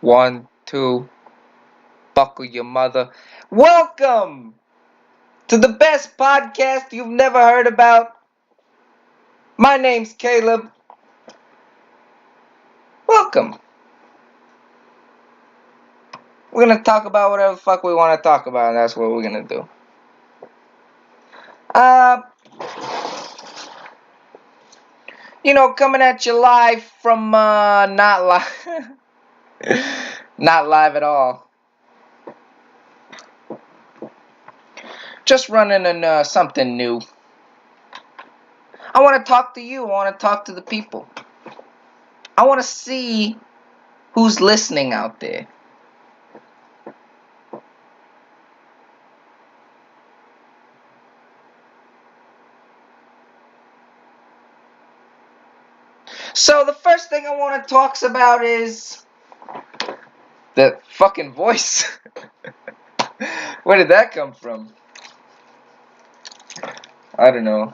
One, two, buckle your mother. Welcome to the best podcast you've never heard about. My name's Caleb. Welcome. We're gonna talk about whatever the fuck we want to talk about, and that's what we're gonna do. Coming at you live from not live, not live at all. Just running in something new. I want to talk to you. I want to talk to the people. I want to see who's listening out there. So the first thing I want to talk about is the fucking voice. Where did that come from? I don't know.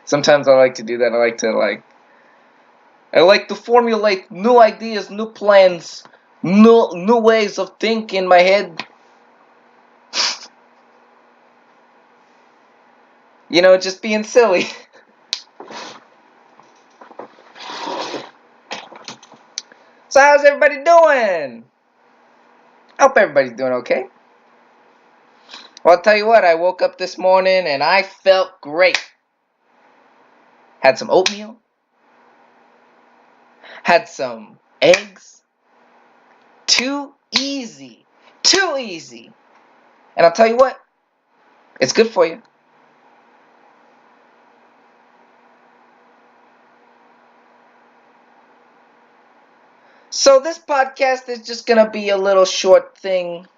Sometimes I like to do that. I like to formulate new ideas, new plans, new ways of thinking in my head. Just being silly. So how's everybody doing? I hope everybody's doing okay. Well, I'll tell you what, I woke up this morning and I felt great. Had some oatmeal. Had some eggs. Too easy. And I'll tell you what, it's good for you. So this podcast is just going to be a little short thing.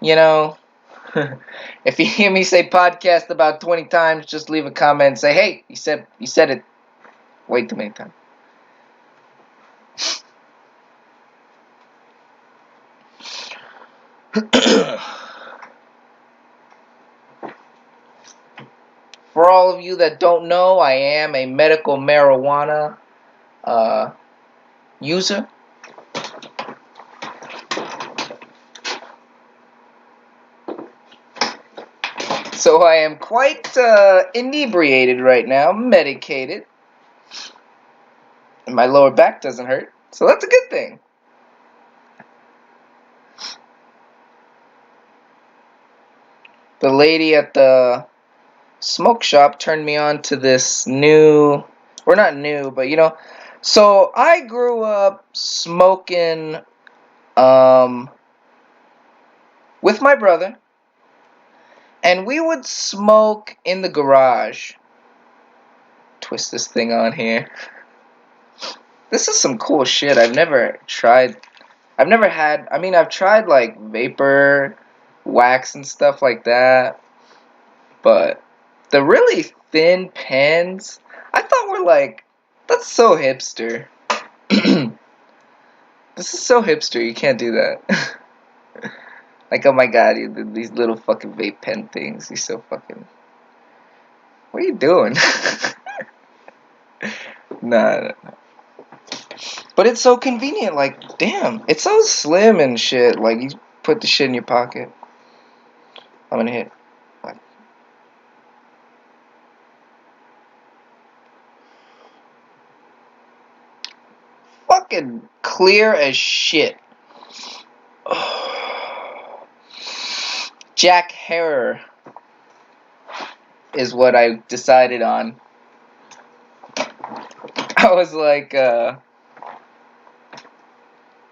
If you hear me say podcast about 20 times, just leave a comment and say, hey, you said it way too many times. For all of you that don't know, I am a medical marijuana user. So I am quite inebriated right now, medicated. And my lower back doesn't hurt, so that's a good thing. The lady at the smoke shop turned me on to this new, or not new, but so I grew up smoking with my brother, and we would smoke in the garage. Twist this thing on here. This is some cool shit. I've tried like vapor wax and stuff like that, but the really thin pens, I thought were like, that's so hipster. This is so hipster, you can't do that. Like, oh my god, these little fucking vape pen things, he's so fucking... What are you doing? Nah. But it's so convenient, like, damn, it's so slim and shit, like, you put the shit in your pocket. I'm gonna hit. Fucking clear as shit. Jack Herer is what I decided on. I was like,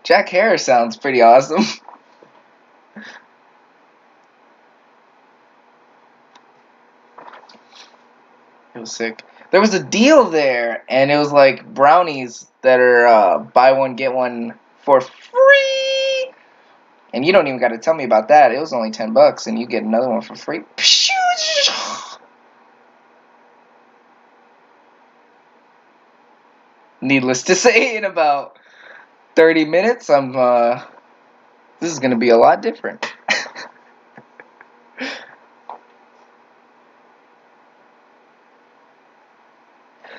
Jack Herer sounds pretty awesome. It was sick. There was a deal there, and it was like brownies that are buy one get one for free. And you don't even got to tell me about that. It was only $10, and you get another one for free. Needless to say, in about 30 minutes, this is gonna be a lot different.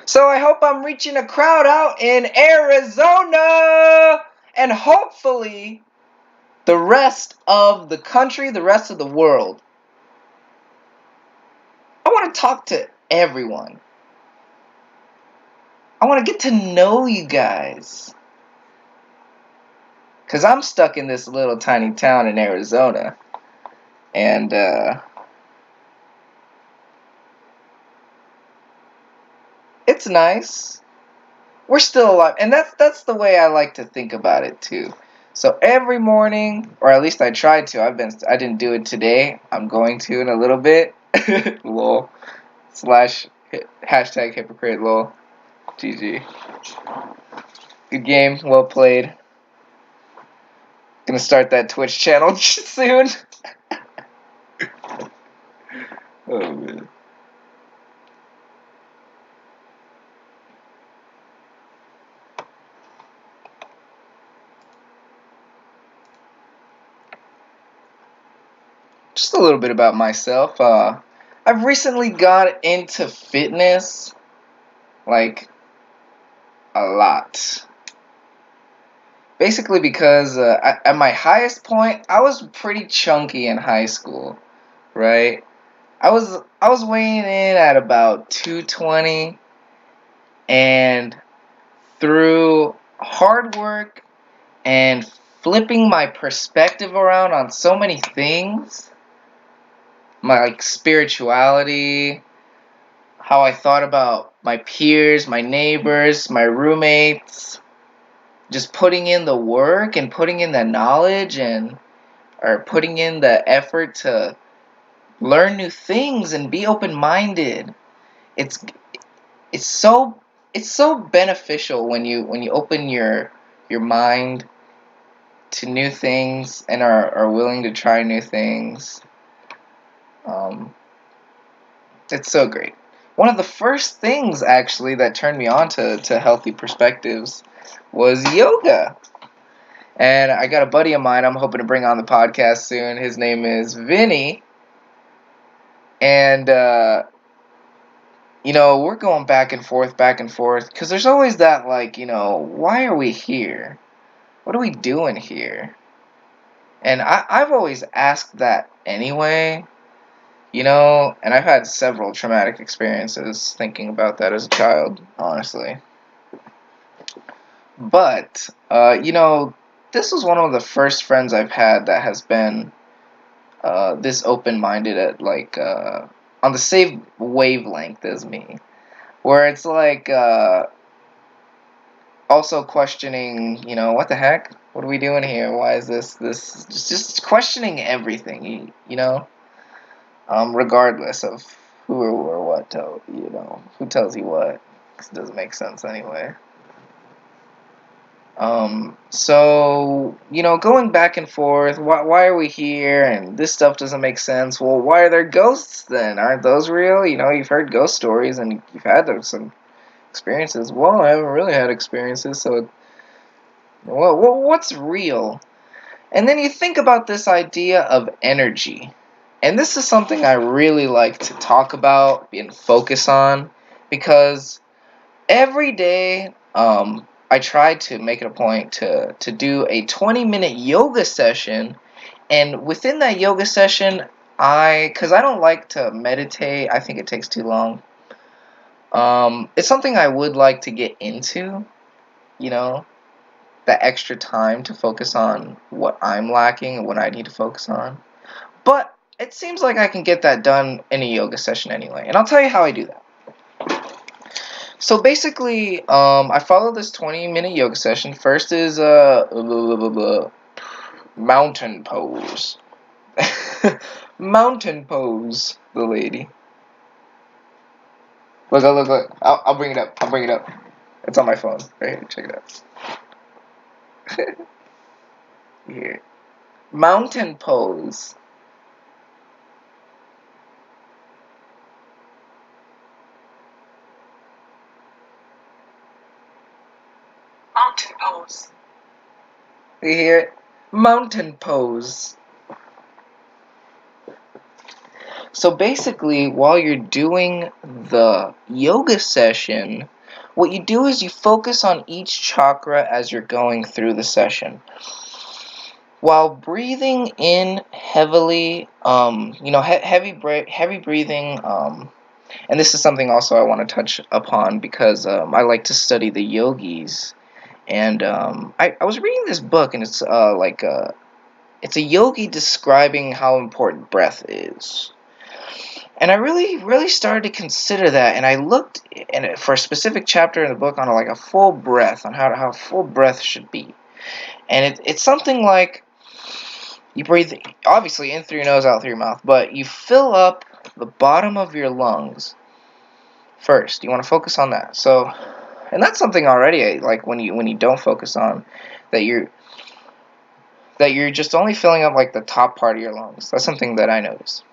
So I hope I'm reaching a crowd out in Arizona, and hopefully the rest of the country, the rest of the world. I want to talk to everyone. I want to get to know you guys. Because I'm stuck in this little tiny town in Arizona. And, it's nice. We're still alive. And that's the way I like to think about it, too. So every morning, or at least I tried to. I didn't do it today. I'm going to in a little bit. Lol. Hashtag hypocrite lol. GG. Good game. Well played. Gonna start that Twitch channel soon. Oh, man. Just a little bit about myself. I've recently got into fitness, like, a lot. Basically because at my highest point, I was pretty chunky in high school, right? I was weighing in at about 220, and through hard work and flipping my perspective around on so many things, my like spirituality, how I thought about my peers, my neighbors, my roommates, just putting in the work and putting in the knowledge and or putting in the effort to learn new things and be open-minded. It's it's so it's so beneficial when you open your mind to new things and are willing to try new things. Um, it's so great. One of the first things actually that turned me on to healthy perspectives was yoga. And I got a buddy of mine I'm hoping to bring on the podcast soon. His name is Vinny. And, we're going back and forth, because there's always that, like, why are we here? What are we doing here? And I've always asked that anyway, and I've had several traumatic experiences thinking about that as a child, honestly. But, this was one of the first friends I've had that has been this open-minded at, like, on the same wavelength as me. Where it's like, also questioning, what the heck? What are we doing here? Why is this just questioning everything, regardless of who or what who tells you what. 'Cause it doesn't make sense anyway. So, going back and forth, why are we here? And this stuff doesn't make sense. Well, why are there ghosts then? Aren't those real? You've heard ghost stories and you've had some experiences. Well, I haven't really had experiences, so what's real? And then you think about this idea of energy. And this is something I really like to talk about and focus on, because every day I try to make it a point to do a 20-minute yoga session. And within that yoga session, because I don't like to meditate, I think it takes too long. It's something I would like to get into, that extra time to focus on what I'm lacking and what I need to focus on. But it seems like I can get that done in a yoga session anyway. And I'll tell you how I do that. So basically, I follow this 20-minute yoga session. First is mountain pose. Mountain pose, the lady. Look. I'll bring it up. It's on my phone. Right here. Check it out. Here. Mountain pose. Mountain pose. You hear it? Mountain pose. So basically, while you're doing the yoga session, what you do is you focus on each chakra as you're going through the session. While breathing in heavily, heavy breathing, and this is something also I want to touch upon because I like to study the yogis, and I was reading this book, and it's it's a yogi describing how important breath is. And I really started to consider that, and I looked for a specific chapter in the book on like a full breath, on how full breath should be. And it's something like you breathe, obviously, in through your nose, out through your mouth, but you fill up the bottom of your lungs first. You want to focus on that. So, and that's something already, like when you don't focus on that, you're just only filling up like the top part of your lungs. That's something that I noticed.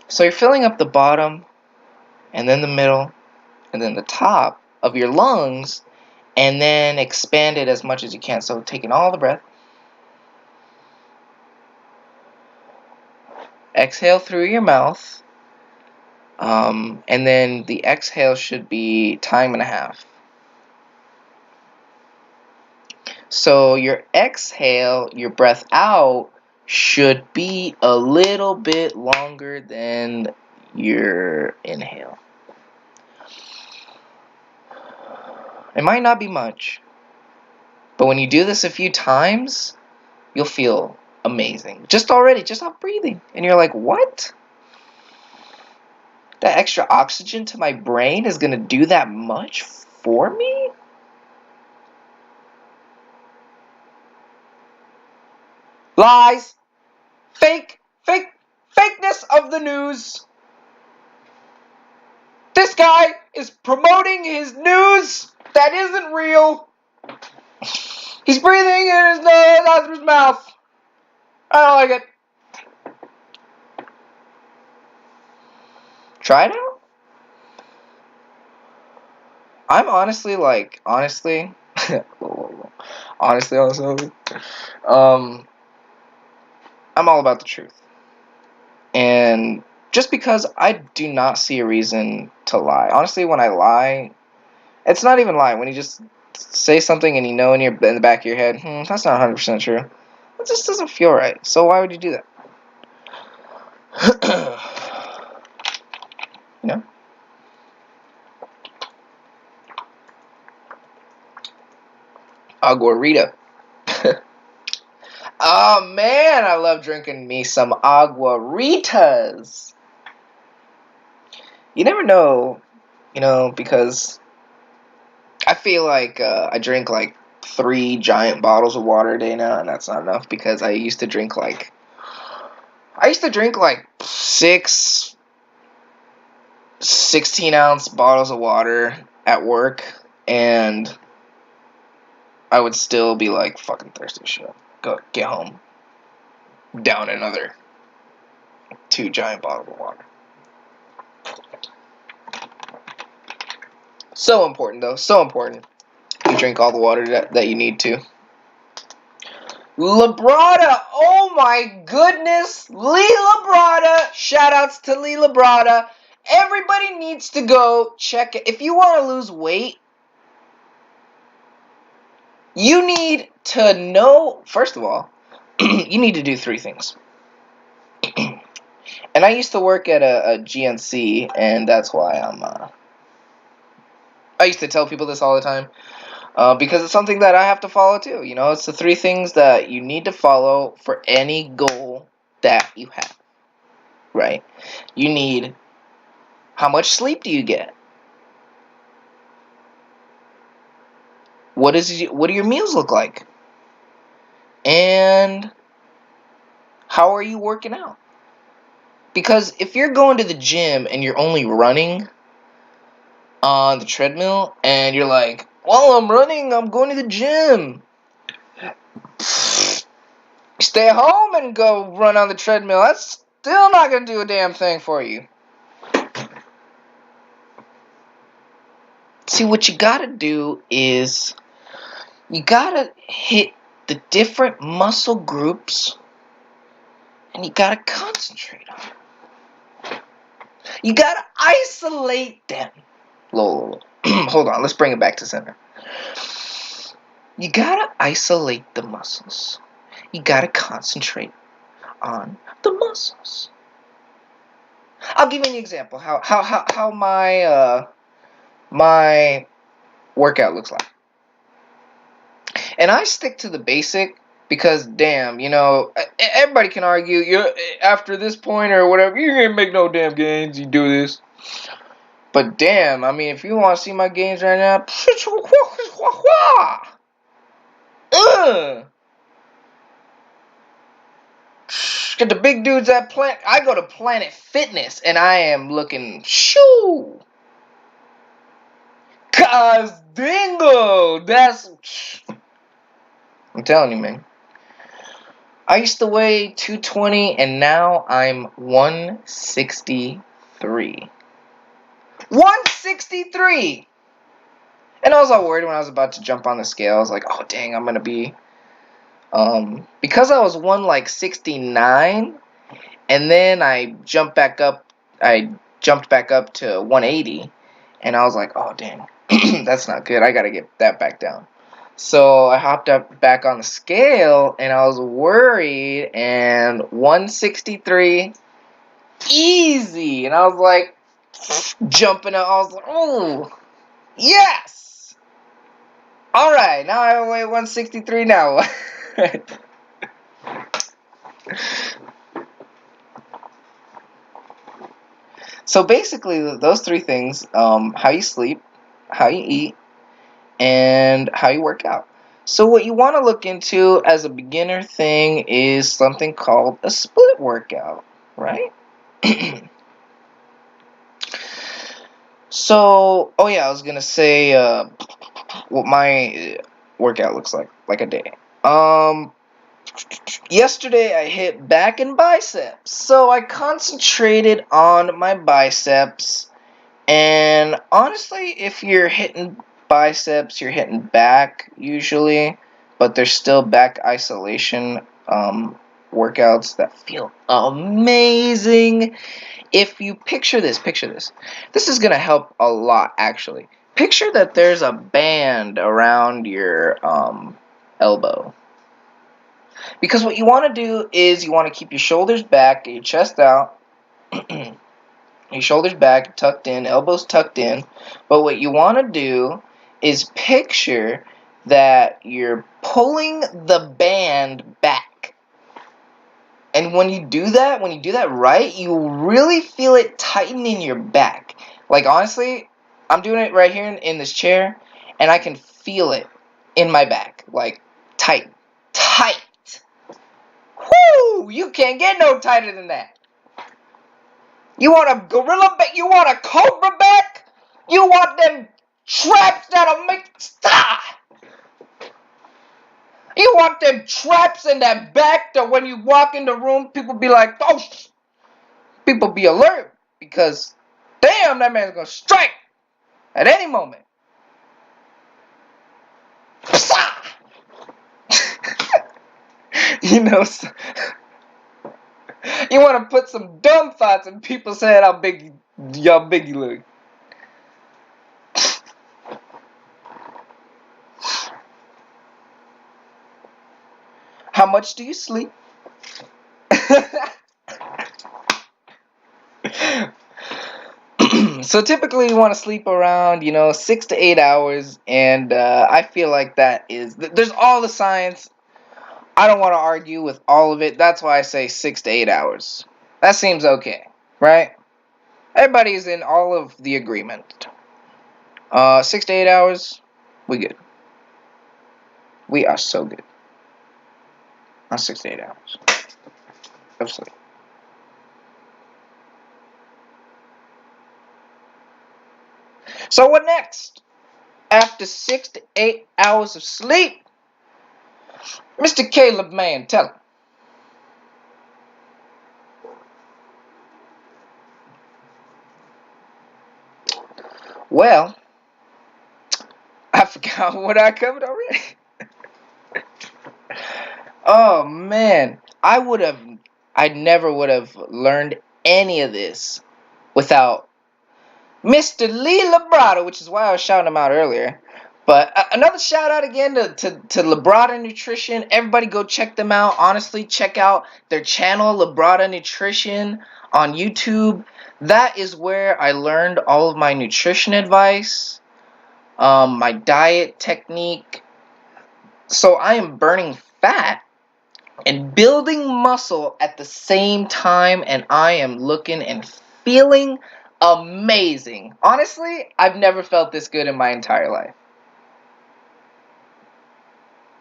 So you're filling up the bottom, and then the middle, and then the top of your lungs, and then expand it as much as you can. So taking all the breath. Exhale through your mouth, and then the exhale should be time and a half. So your exhale, your breath out, should be a little bit longer than your inhale. It might not be much, but when you do this a few times, you'll feel amazing. Just off breathing. And you're like, what? That extra oxygen to my brain is going to do that much for me? Lies! Fakeness of the news! This guy is promoting his news that isn't real. He's breathing in his nose out of his mouth. I don't like it. Try it out. I'm honestly, I'm all about the truth. And just because I do not see a reason to lie. Honestly, when I lie, it's not even lying. When you just say something and you know in the back of your head, that's not 100% true. It just doesn't feel right. So why would you do that? You know? Aguarita. Oh man, I love drinking me some aguaritas. You never know, because I feel like I drink like 3 giant bottles of water a day now, and that's not enough because I used to drink like 6 16-ounce bottles of water at work, and I would still be like fucking thirsty as shit. Go get home, down another 2 giant bottles of water. So important, though. So important. You drink all the water that you need to. Labrada! Oh my goodness! Lee Labrada! Shoutouts to Lee Labrada. Everybody needs to go check it. If you want to lose weight, you need to know, first of all, you need to do 3 things. And I used to work at a GNC, and that's why I used to tell people this all the time. Because it's something that I have to follow too. It's the 3 things that you need to follow for any goal that you have. Right? You need, how much sleep do you get? What do your meals look like? And how are you working out? Because if you're going to the gym and you're only running on the treadmill and you're like, well, I'm running, I'm going to the gym. Stay home and go run on the treadmill. That's still not going to do a damn thing for you. See, what you got to do is you got to hit the different muscle groups and you gotta concentrate on it. You gotta isolate them. Hold on, let's bring it back to center. You gotta isolate the muscles. You gotta concentrate on the muscles. I'll give you an example how my workout looks like. And I stick to the basic because, damn, everybody can argue, after this point or whatever, you ain't make no damn gains, you do this. But damn, I mean, if you want to see my gains right now, get the big dudes at Planet. I go to Planet Fitness and I am looking shoo. Cause dingo, I'm telling you, man. I used to weigh 220 and now I'm 163. 163! And I was all worried when I was about to jump on the scale. I was like, oh dang, I'm gonna be because I was 169 and then I jumped back up to 180 and I was like, oh dang, that's not good. I gotta get that back down. So I hopped up back on the scale and I was worried, and 163 easy, and I was like jumping up. I was like, oh yes, all right, now I weigh 163 now. So basically those three things, how you sleep, how you eat, and how you work out. So what you want to look into as a beginner thing is something called a split workout, right? So, oh yeah, I was gonna say what my workout looks like a day. Yesterday I hit back and biceps, so I concentrated on my biceps. And honestly, if you're hitting biceps, you're hitting back usually, but there's still back isolation workouts that feel amazing. If you picture this. This is going to help a lot, actually. Picture that there's a band around your elbow. Because what you want to do is you want to keep your shoulders back, get your chest out, your shoulders back, tucked in, elbows tucked in. But what you want to do is picture that you're pulling the band back. And when you do that right, you really feel it tighten in your back. Like, honestly, I'm doing it right here in this chair, and I can feel it in my back. Like, tight. Whoo! You can't get no tighter than that. You want a gorilla back? You want a cobra back? You want them traps that'll make... Stop! You want them traps in that back that when you walk in the room, people be like, oh, people be alert because, damn, that man's gonna strike at any moment. You know, so, you want to put some dumb thoughts in people's head how big you look. How much do you sleep? So typically you want to sleep around 6 to 8 hours, and I feel like that is there's all the science. I don't want to argue with all of it. That's why I say 6 to 8 hours. That seems okay, right? Everybody's in all of the agreement. 6 to 8 hours, we good. We are so good. On 6 to 8 hours of sleep. So what next? After 6 to 8 hours of sleep, Mr. Caleb, man, tell him. Well, I forgot what I covered already. Oh man, I would have I never would have learned any of this without Mr. Lee Labrada, which is why I was shouting him out earlier. But another shout out again to Labrada Nutrition. Everybody go check them out. Honestly, check out their channel, Labrada Nutrition, on YouTube. That is where I learned all of my nutrition advice, my diet technique. So I am burning fat and building muscle at the same time, and I am looking and feeling amazing. Honestly, I've never felt this good in my entire life.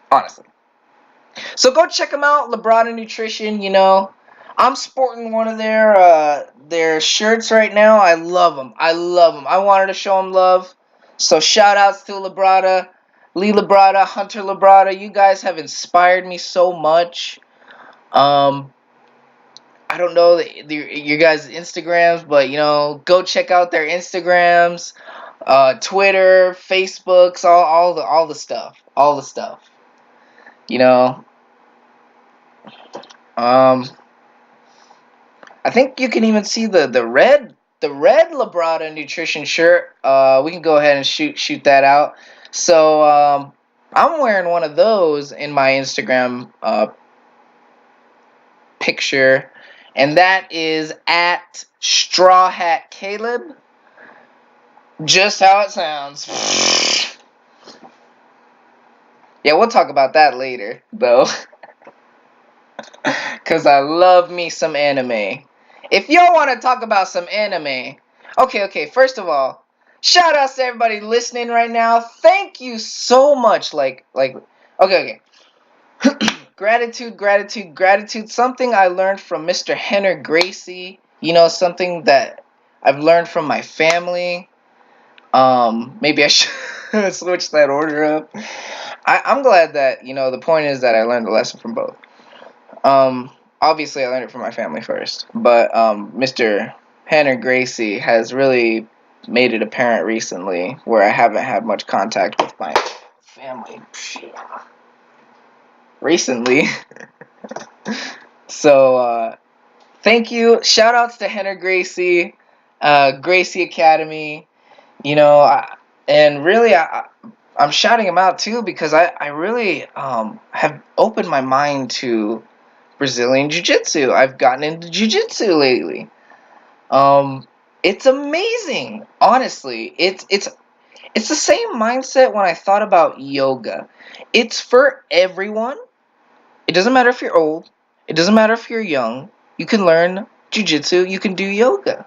Honestly. So go check them out, Labrada Nutrition. I'm sporting one of their shirts right now. I love them. I wanted to show them love. So shout outs to Labrada, Lee Labrada, Hunter Labrada. You guys have inspired me so much. I don't know your guys' Instagrams, but go check out their Instagrams, Twitter, Facebooks, all the stuff, I think you can even see the red Labrada Nutrition shirt. We can go ahead and shoot that out. So I'm wearing one of those in my Instagram picture, and that is at Straw Hat Caleb. Just how it sounds. Yeah, we'll talk about that later, though. Because I love me some anime. If y'all want to talk about some anime, okay, first of all, shout outs to everybody listening right now. Thank you so much. Okay. Gratitude. Something I learned from Mr. Henner Gracie. Something that I've learned from my family. Maybe I should switch that order up. I'm glad that, the point is that I learned a lesson from both. Obviously I learned it from my family first, but Mr. Henner Gracie has really made it apparent recently where I haven't had much contact with my family recently. So thank you. Shout outs to Henner Gracie, Gracie Academy. And really I'm shouting him out too because I really have opened my mind to Brazilian Jiu-Jitsu. I've gotten into Jiu-Jitsu lately. It's amazing. Honestly, it's the same mindset when I thought about yoga. It's for everyone. It doesn't matter if you're old. It doesn't matter if you're young. You can learn Jiu-Jitsu. You can do yoga.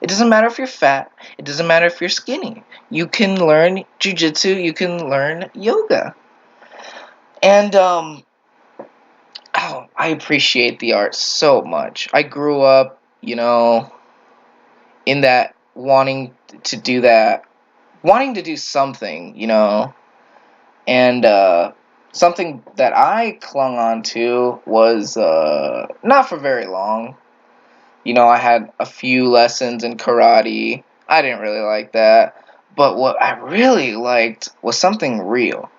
It doesn't matter if you're fat. It doesn't matter if you're skinny. You can learn Jiu-Jitsu. You can learn yoga. And I appreciate the art so much. I grew up, in that wanting to do something, and something that I clung on to was not for very long. I had a few lessons in karate. I didn't really like that, but what I really liked was something real.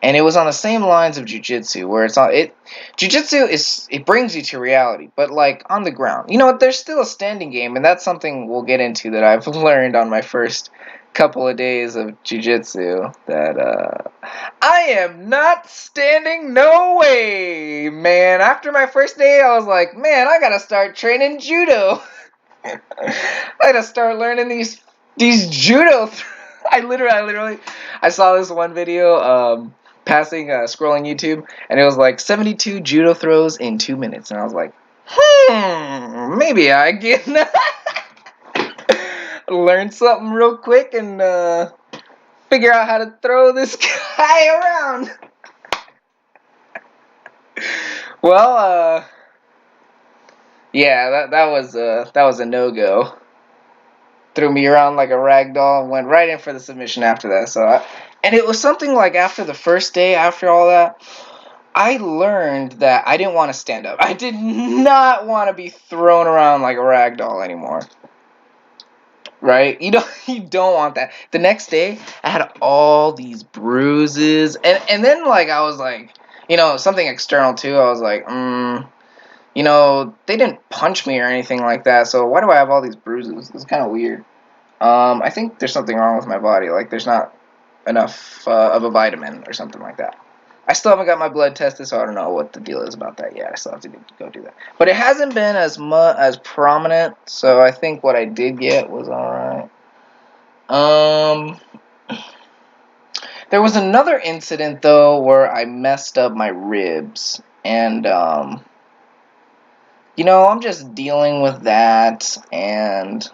And it was on the same lines of jiu-jitsu, where jiu-jitsu it brings you to reality, but on the ground. There's still a standing game, and that's something we'll get into that I've learned on my first couple of days of jiu-jitsu, that I am not standing no way, man. After my first day, I was like, man, I gotta start training judo. I gotta start learning these judo. I literally, I saw this one video, scrolling YouTube, and it was like 72 judo throws in 2 minutes, and I was like, maybe I can learn something real quick and figure out how to throw this guy around. Well, yeah, that was a no-go. Threw me around like a rag doll and went right in for the submission after that. And it was something like after the first day, after all that, I learned that I didn't want to stand up. I did not want to be thrown around like a rag doll anymore. Right? You don't want that. The next day, I had all these bruises, and then I was like, something external too. I was like, They didn't punch me or anything like that, so why do I have all these bruises? It's kind of weird. I think there's something wrong with my body. Like, there's not enough of a vitamin or something like that. I still haven't got my blood tested, so I don't know what the deal is about that yet. I still have to go do that. But it hasn't been as prominent, so I think what I did get was alright. There was another incident, though, where I messed up my ribs. And, I'm just dealing with that, and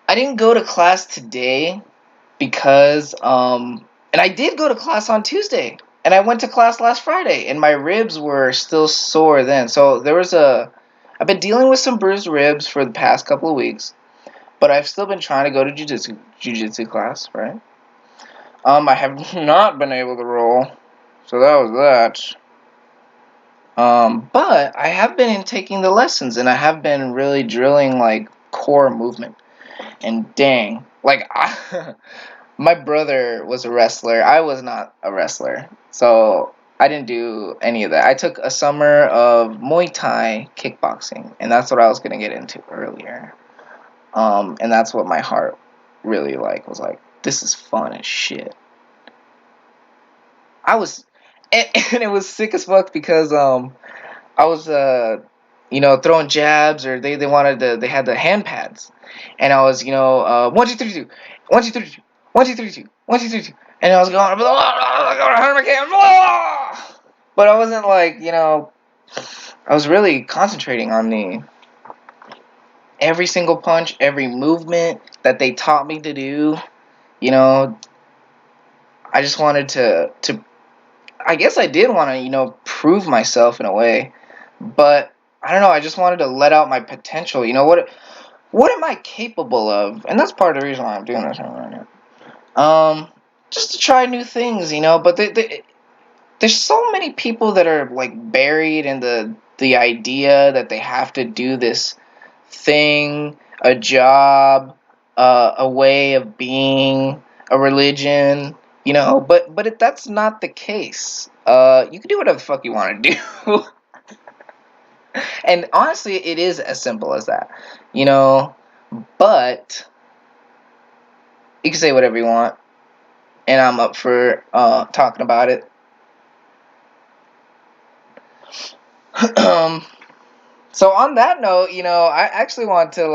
I didn't go to class today because, and I did go to class on Tuesday, and I went to class last Friday, and my ribs were still sore then. So I've been dealing with some bruised ribs for the past couple of weeks, but I've still been trying to go to jiu-jitsu class, right? I have not been able to roll, so that was that. But I have been taking the lessons, and I have been really drilling, like, core movement. And dang, like, my brother was a wrestler. I was not a wrestler, so I didn't do any of that. I took a summer of Muay Thai kickboxing, and that's what I was going to get into earlier. And that's what my heart really, was like, this is fun as shit. And it was sick as fuck because, I was, throwing jabs, or they had the hand pads, and I was, 1, 2, 3, 2, 1, 2, 3, 2, 1, 2, 3, 2, 1, 2, 3, 2, and I was going, but I wasn't I was really concentrating on every single punch, every movement that they taught me to do. I just wanted to I guess I did want to, prove myself in a way, but I don't know. I just wanted to let out my potential. What am I capable of? And that's part of the reason why I'm doing this right now. Just to try new things, But there's so many people that are buried in the idea that they have to do this thing, a job, a way of being, a religion, But that's not the case. You can do whatever the fuck you want to do. And honestly, it is as simple as that, But you can say whatever you want, and I'm up for talking about it. So on that note, I actually want to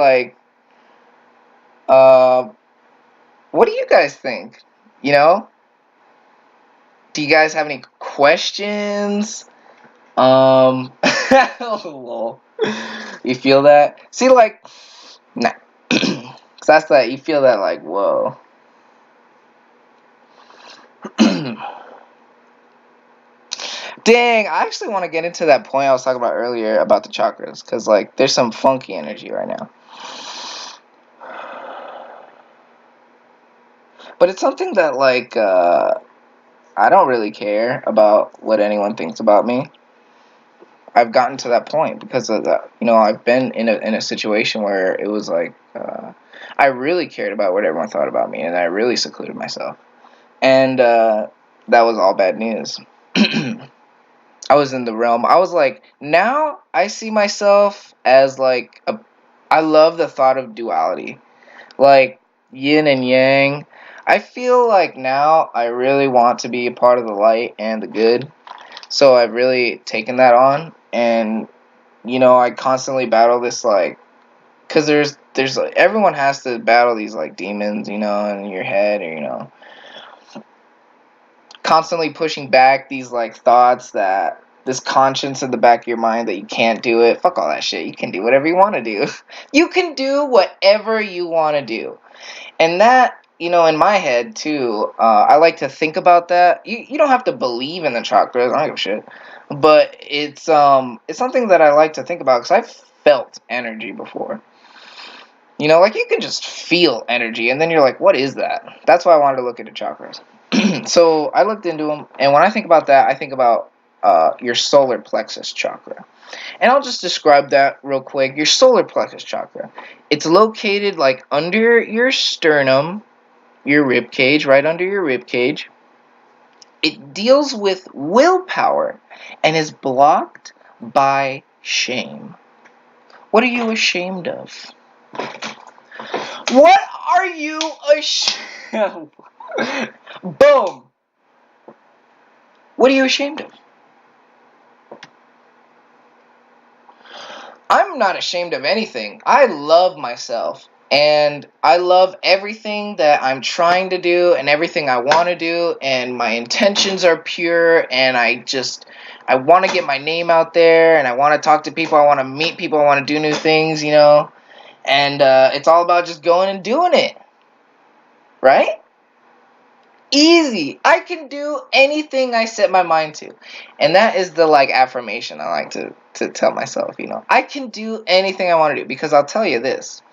what do you guys think? Do you guys have any questions? Lol. You feel that? See, nah. Cause that's that. You feel that, whoa. Dang, I actually want to get into that point I was talking about earlier about the chakras, because there's some funky energy right now. But it's something that I don't really care about what anyone thinks about me. I've gotten to that point because of that. I've been in a situation where it was I really cared about what everyone thought about me, and I really secluded myself. And that was all bad news. I was in the realm. I was now I see myself as I love the thought of duality. Yin and yang. I feel now I really want to be a part of the light and the good. So I've really taken that on, and I constantly battle this cuz there's everyone has to battle these demons, in your head, or constantly pushing back these thoughts, that this conscience in the back of your mind that you can't do it. Fuck all that shit. You can do whatever you want to do. You can do whatever you want to do. And that, in my head too, I like to think about that. You don't have to believe in the chakras. I don't give a shit. But it's something that I like to think about, because I've felt energy before. You can just feel energy, and then you're like, what is that? That's why I wanted to look into chakras. So I looked into them, and when I think about that, I think about your solar plexus chakra. And I'll just describe that real quick. Your solar plexus chakra. It's located under your sternum, your rib cage, right under your rib cage. It deals with willpower and is blocked by shame. What are you ashamed of? What are you ashamed of? Boom! What are you ashamed of? I'm not ashamed of anything. I love myself. And I love everything that I'm trying to do and everything I want to do. And my intentions are pure. And I want to get my name out there. And I want to talk to people. I want to meet people. I want to do new things, you know. And it's all about just going and doing it. Right? Easy. I can do anything I set my mind to. And that is the affirmation I like to tell myself, you know. I can do anything I want to do, because I'll tell you this.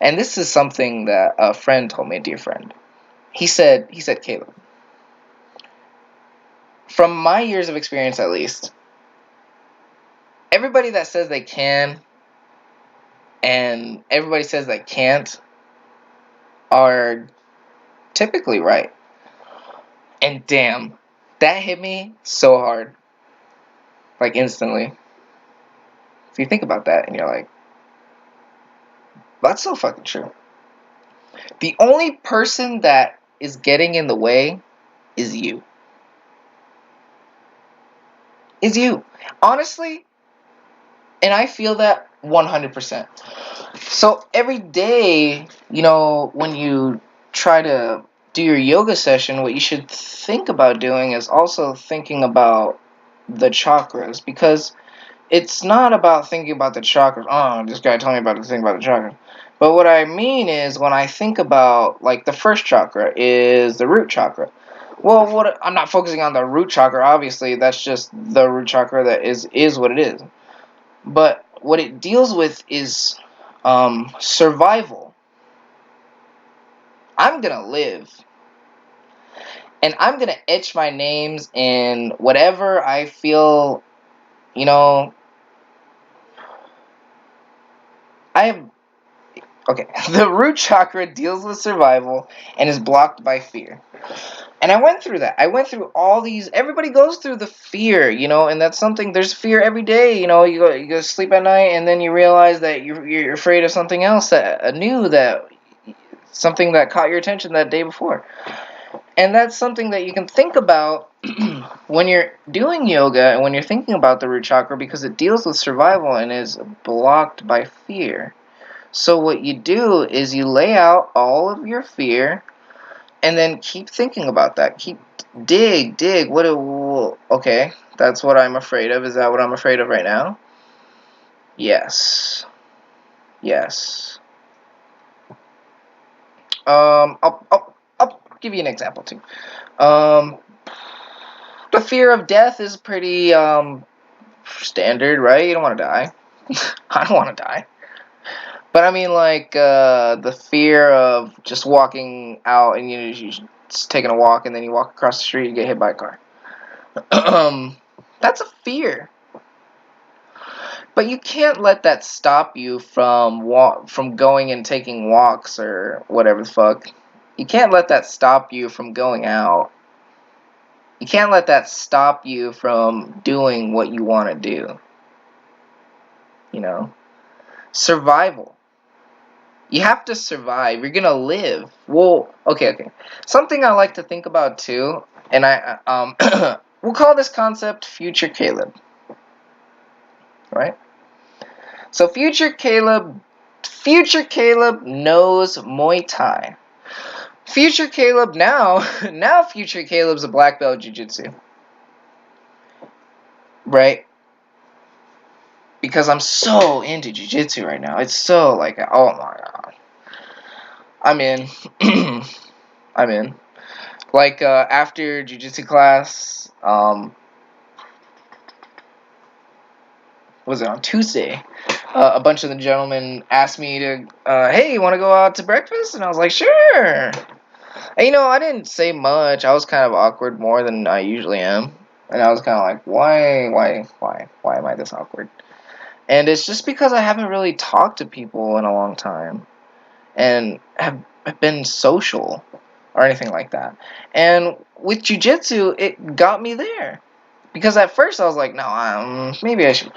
And this is something that a friend told me, a dear friend. He said, Caleb, from my years of experience at least, everybody that says they can and everybody says they can't are typically right. And damn, that hit me so hard. Instantly. So you think about that and you're like, that's so fucking true. The only person that is getting in the way is you. Is you. Honestly, and I feel that 100%. So every day, you know, when you try to do your yoga session, what you should think about doing is also thinking about the chakras, because it's not about thinking about the chakras. Oh, this guy told me about to think about the chakras. But what I mean is, when I think about, the first chakra is the root chakra. Well, I'm not focusing on the root chakra, obviously. That's just the root chakra that is what it is. But what it deals with is survival. I'm going to live. And I'm going to etch my names in whatever I feel, you know, okay, the root chakra deals with survival and is blocked by fear. And I went through that. I went through all these. Everybody goes through the fear, you know, and that's something. There's fear every day, you know. You go to sleep at night, and then you realize that you're afraid of something else something that caught your attention that day before. And that's something that you can think about when you're doing yoga and when you're thinking about the root chakra, because it deals with survival and is blocked by fear. So what you do is you lay out all of your fear, and then keep thinking about that. Dig. Okay, that's what I'm afraid of. Is that what I'm afraid of right now? Yes. I'll give you an example too. The fear of death is pretty standard, right? You don't want to die. I don't want to die. But I mean, the fear of just walking out and you're just taking a walk, and then you walk across the street and get hit by a car. That's a fear. But you can't let that stop you from going and taking walks or whatever the fuck. You can't let that stop you from going out. You can't let that stop you from doing what you want to do. You know? Survival. You have to survive. You're gonna live. Well, okay. Something I like to think about too, and we'll call this concept Future Caleb. Right? So Future Caleb knows Muay Thai. Future Caleb now Future Caleb's a black belt jiu-jitsu. Right? Because I'm so into jiu-jitsu right now. It's so oh my god. I'm in. I'm in. After jiu-jitsu class, was it on Tuesday? A bunch of the gentlemen asked me to, hey, you want to go out to breakfast? And I was like, sure. And, you know, I didn't say much. I was kind of awkward, more than I usually am. And I was kind of like, why am I this awkward? And it's just because I haven't really talked to people in a long time. And have been social or anything like that. And with jiu-jitsu, it got me there. Because at first I was like, no, maybe I should.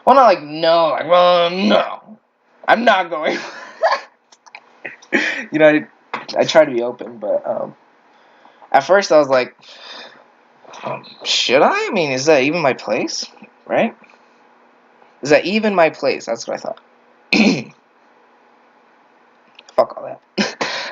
Well, not like, no, like, well, no. I'm not going. You know, I try to be open, but at first I was like, should I? I mean, is that even my place? Right? Is that even my place? That's what I thought. Fuck all that.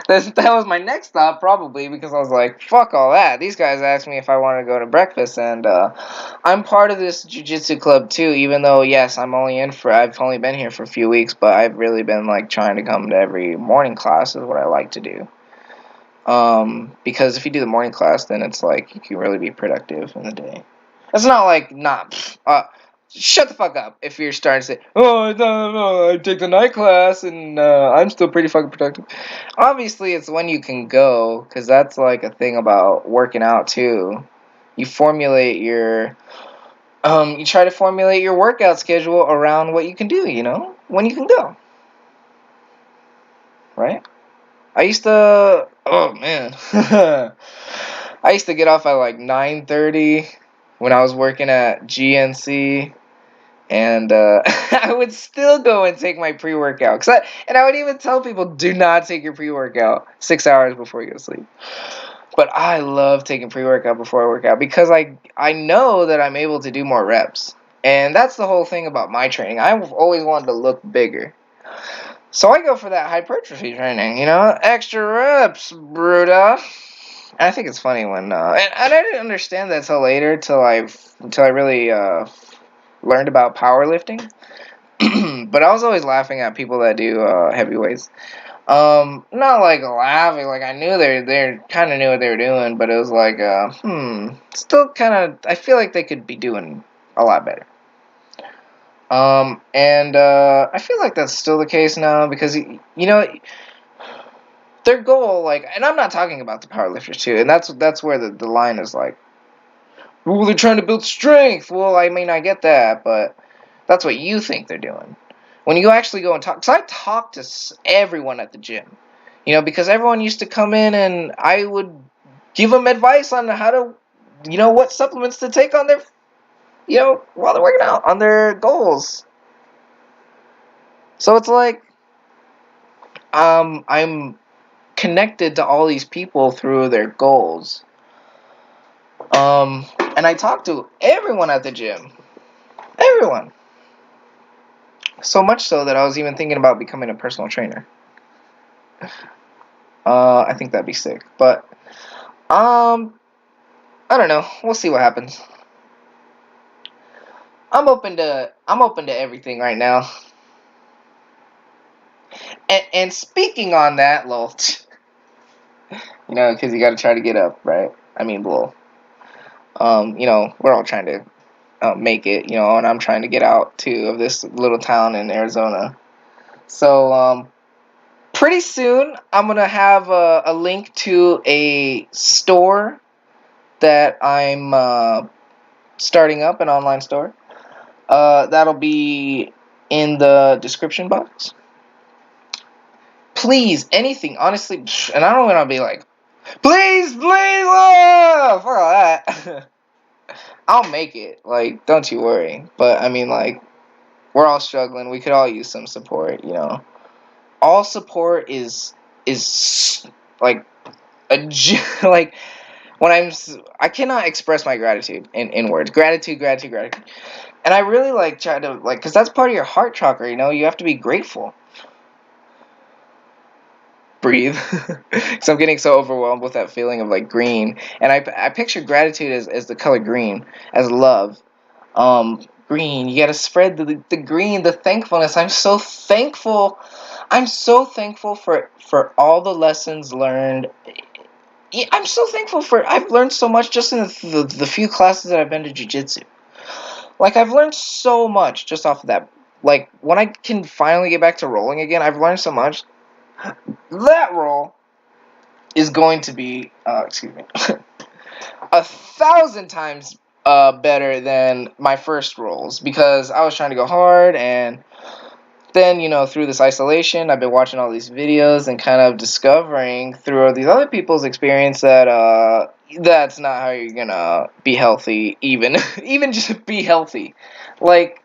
That was my next thought, probably, because I was like, fuck all that. These guys asked me if I wanted to go to breakfast, and I'm part of this jiu-jitsu club, too, even though, yes, I've only been here for a few weeks, but I've really been, like, trying to come to every morning class is what I like to do. Because if you do the morning class, then it's like, you can really be productive in the day. It's not like, shut the fuck up if you're starting to say, oh, no, I take the night class and I'm still pretty fucking productive. Obviously, it's when you can go, because that's like a thing about working out too. You formulate you try to formulate your workout schedule around what you can do, when you can go. Right? I used to, oh man, I used to get off at like 9:30 when I was working at GNC. And I would still go and take my pre-workout. And I would even tell people, do not take your pre-workout 6 hours before you go to sleep. But I love taking pre-workout before I work out because I know that I'm able to do more reps. And that's the whole thing about my training. I've always wanted to look bigger. So I go for that hypertrophy training, extra reps, Bruda. And I think it's funny when, and I didn't understand that till later, until I really learned about powerlifting. But I was always laughing at people that do heavy weights. Not like laughing, like I knew they kind of knew what they were doing, but it was like, still kind of, I feel like they could be doing a lot better. And I feel like that's still the case now because, their goal, like, and I'm not talking about the powerlifters too, and that's where the line is like, well, they're trying to build strength. Well, I mean, I get that, but that's what you think they're doing. When you actually go and talk, because I talk to everyone at the gym, because everyone used to come in and I would give them advice on how to, what supplements to take on their, while they're working out, on their goals. So it's like, I'm connected to all these people through their goals. And I talk to everyone at the gym. Everyone. So much so that I was even thinking about becoming a personal trainer. I think that'd be sick. But, I don't know. We'll see what happens. I'm open to everything right now. And speaking on that, lol, because you gotta try to get up, right? I mean, lol. We're all trying to make it, and I'm trying to get out too of this little town in Arizona. So pretty soon I'm gonna have a link to a store that I'm starting up, an online store. That'll be in the description box. Please, anything, honestly, and I don't want to be like, please, fuck all that. I'll make it, like, don't you worry. But, I mean, like, we're all struggling. We could all use some support, All support is like, like, when I cannot express my gratitude in words. Gratitude. And I really, like, try to, like, because that's part of your heart chakra, you have to be grateful. Breathe. So I'm getting so overwhelmed with that feeling of, like, green. And I picture gratitude as the color green, as love. Green, you gotta spread the green, the thankfulness. I'm so thankful for all the lessons learned. I'm so thankful I've learned so much just in the few classes that I've been to jiu-jitsu. Like, I've learned so much just off of that. Like, when I can finally get back to rolling again, I've learned so much. That roll is going to be, 1,000 times better than my first rolls, because I was trying to go hard, and then, through this isolation, I've been watching all these videos and kind of discovering through these other people's experience that that's not how you're gonna be healthy, even even just be healthy. Like,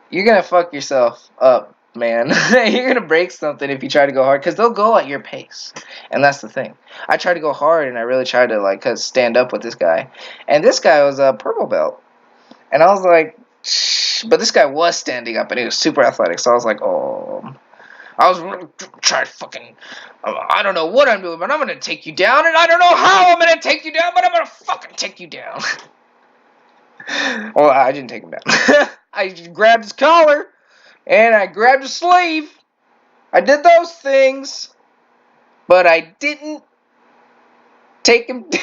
you're gonna fuck yourself up, man. You're gonna break something if you try to go hard, because they'll go at your pace, and that's the thing. I tried to go hard, and I really tried to stand up with this guy, and this guy was a purple belt, and I was like, but this guy was standing up, and he was super athletic, so I was like, oh, I was really trying to fucking, I don't know what I'm doing, but I'm gonna take you down, and I don't know how I'm gonna take you down, but I'm gonna fucking take you down. Well, I didn't take him down. I grabbed his collar, and I grabbed his sleeve. I did those things, but I didn't take him down.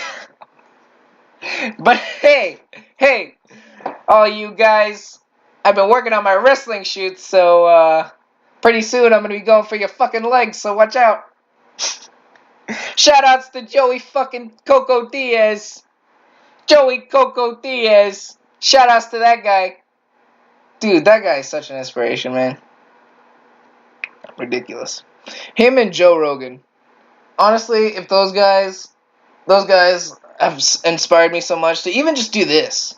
But hey, all you guys, I've been working on my wrestling shoots, so pretty soon I'm gonna be going for your fucking legs, so watch out. Shoutouts to Joey fucking Coco Diaz. Joey Coco Diaz. Shoutouts to that guy. Dude, that guy is such an inspiration, man. Ridiculous. Him and Joe Rogan. Honestly, if those guys have inspired me so much to even just do this.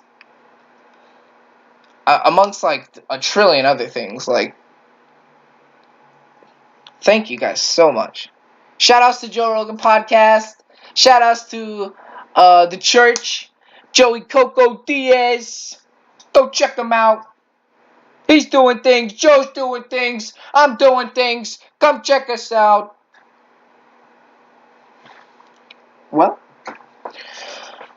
Amongst a trillion other things. Thank you guys so much. Shoutouts to Joe Rogan Podcast. Shoutouts to the church. Joey Coco Diaz. Go check him out. He's doing things. Joe's doing things. I'm doing things. Come check us out. Well,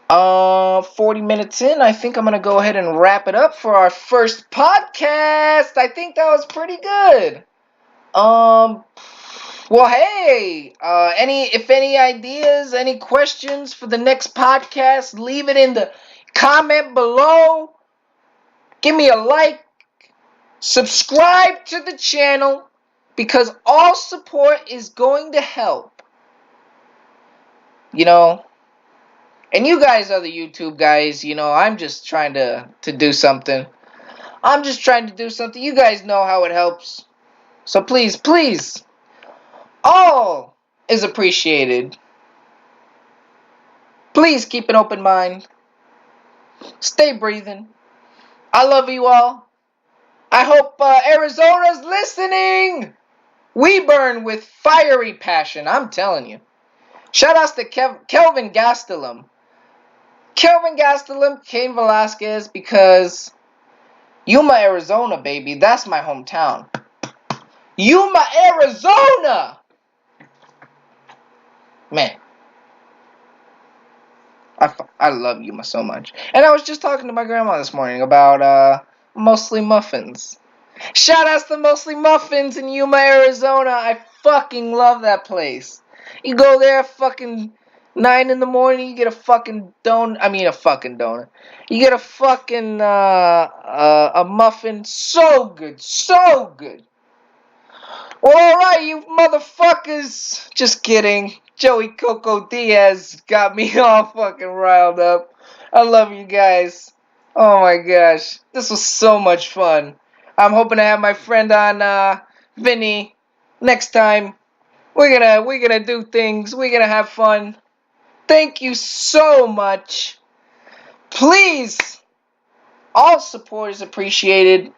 40 minutes in, I think I'm going to go ahead and wrap it up for our first podcast. I think that was pretty good. Well, hey, if any ideas, any questions for the next podcast, leave it in the comment below. Give me a like. Subscribe to the channel, because all support is going to help. And you guys are the YouTube guys, I'm just trying to do something. I'm just trying to do something. You guys know how it helps. So please, all is appreciated. Please keep an open mind. Stay breathing. I love you all. I hope Arizona's listening. We burn with fiery passion, I'm telling you. Shoutouts to Kelvin Gastelum. Kelvin Gastelum, Cain Velasquez, because Yuma, Arizona, baby. That's my hometown. Yuma, Arizona! Man. I love Yuma so much. And I was just talking to my grandma this morning about Mostly Muffins. Shoutouts to Mostly Muffins in Yuma, Arizona. I fucking love that place. You go there fucking 9 in the morning, you get a fucking donut. I mean, a fucking donut. You get a fucking a muffin. So good. So good. Well, alright, you motherfuckers. Just kidding. Joey Coco Diaz got me all fucking riled up. I love you guys. Oh my gosh. This was so much fun. I'm hoping to have my friend on, Vinny, next time. We're gonna do things. We're gonna have fun. Thank you so much. Please, all support is appreciated.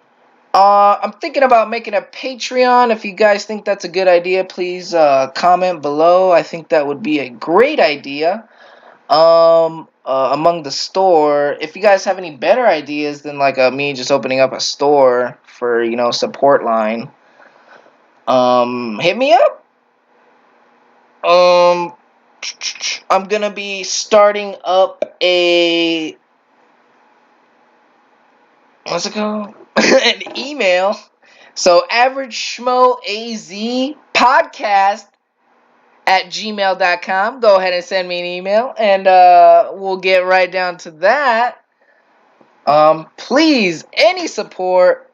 I'm thinking about making a Patreon. If you guys think that's a good idea, please comment below. I think that would be a great idea. Among the store, if you guys have any better ideas than me just opening up a store for support line, hit me up. I'm gonna be starting up what's it called? An email. So averageschmoeazpodcast at gmail.com. Go ahead and send me an email, and we'll get right down to that. Please, any support.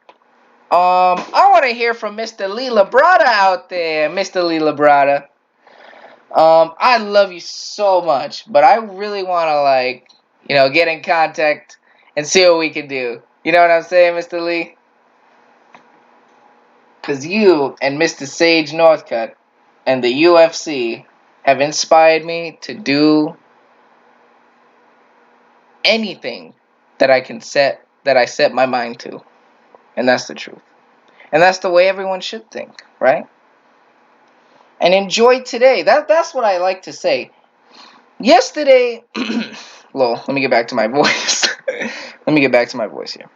I want to hear from Mr. Lee Labrada out there. Mr. Lee Labrada. I love you so much, but I really want to, get in contact and see what we can do. You know what I'm saying, Mr. Lee? Because you and Mr. Sage Northcutt and the UFC have inspired me to do anything that I set my mind to. And that's the truth. And that's the way everyone should think, right? And enjoy today. That's what I like to say. Yesterday, let me get back to my voice. Let me get back to my voice here.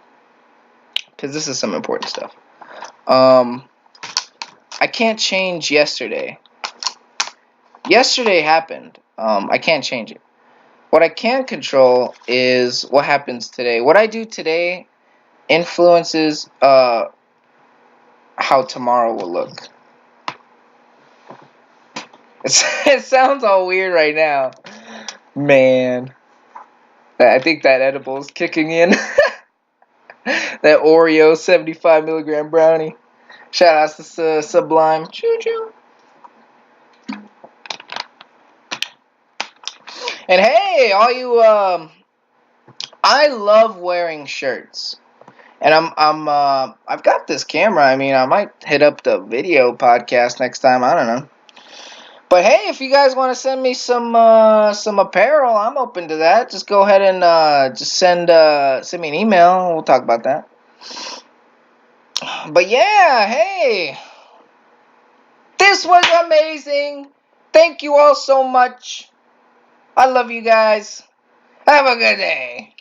Because this is some important stuff. I can't change yesterday. Yesterday happened. I can't change it. What I can control is what happens today. What I do today influences how tomorrow will look. It sounds all weird right now. Man. I think that edible is kicking in. That Oreo 75 milligram brownie. Shout outs to Sublime. Choo choo. And hey, all you I love wearing shirts. And I've got this camera. I mean, I might hit up the video podcast next time. I don't know. But hey, if you guys want to send me some apparel, I'm open to that. Just go ahead and just send me an email. We'll talk about that. But yeah, hey, this was amazing. Thank you all so much. I love you guys. Have a good day.